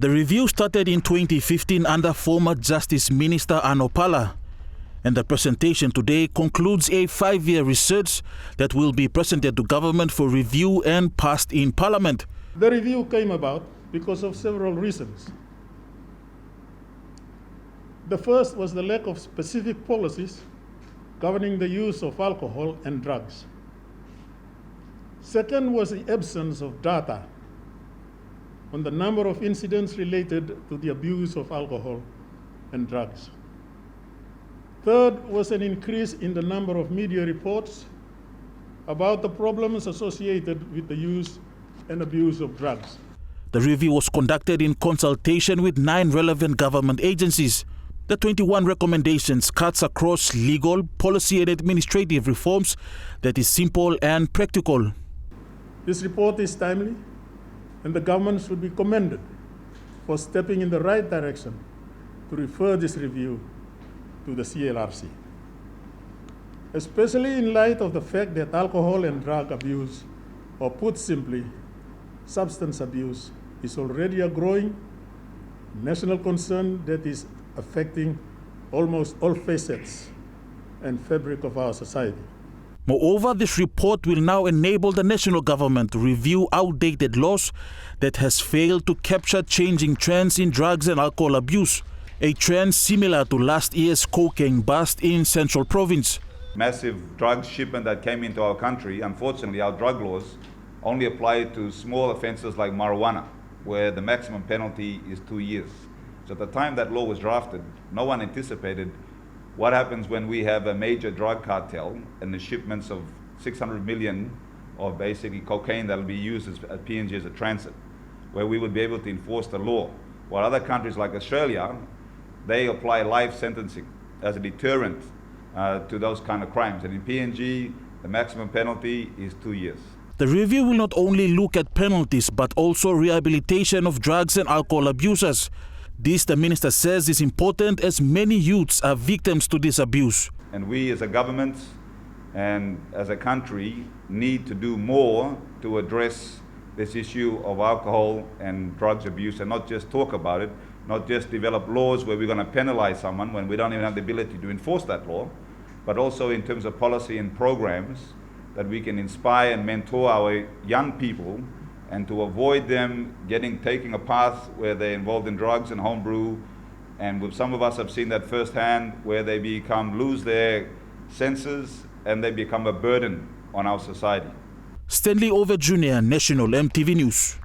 The review started in 2015 under former Justice Minister Anopala, and the presentation today concludes a 5-year research that will be presented to government for review and passed in Parliament. The review came about because of several reasons. The first was the lack of specific policies governing the use of alcohol and drugs. Second was the absence of data on the number of incidents related to the abuse of alcohol and drugs. Third was an increase in the number of media reports about the problems associated with the use and abuse of drugs. The review was conducted in consultation with 9 relevant government agencies. The 21 recommendations cuts across legal, policy and administrative reforms that is simple and practical. This report is timely, and the government should be commended for stepping in the right direction to refer this review to the CLRC, especially in light of the fact that alcohol and drug abuse, or put simply, substance abuse, is already a growing national concern that is affecting almost all facets and fabric of our society. Moreover, this report will now enable the national government to review outdated laws that has failed to capture changing trends in drugs and alcohol abuse, a trend similar to last year's cocaine bust in Central Province. Massive drug shipment that came into our country. Unfortunately, our drug laws only apply to small offences like marijuana, where the maximum penalty is 2 years. So at the time that law was drafted, no one anticipated what happens when we have a major drug cartel and the shipments of 600 million of basically cocaine that will be used at PNG as a transit, where we would be able to enforce the law. While other countries like Australia, they apply life sentencing as a deterrent to those kind of crimes. And in PNG, the maximum penalty is 2 years. The review will not only look at penalties but also rehabilitation of drugs and alcohol abusers. This, the minister says, is important as many youths are victims to this abuse. And we as a government and as a country need to do more to address this issue of alcohol and drugs abuse, and not just talk about it, not just develop laws where we're going to penalize someone when we don't even have the ability to enforce that law, but also in terms of policy and programs that we can inspire and mentor our young people and to avoid them taking a path where they're involved in drugs and homebrew. And with some of us have seen that firsthand, where they lose their senses and they become a burden on our society. Stanley Over Jr., National EMTV News.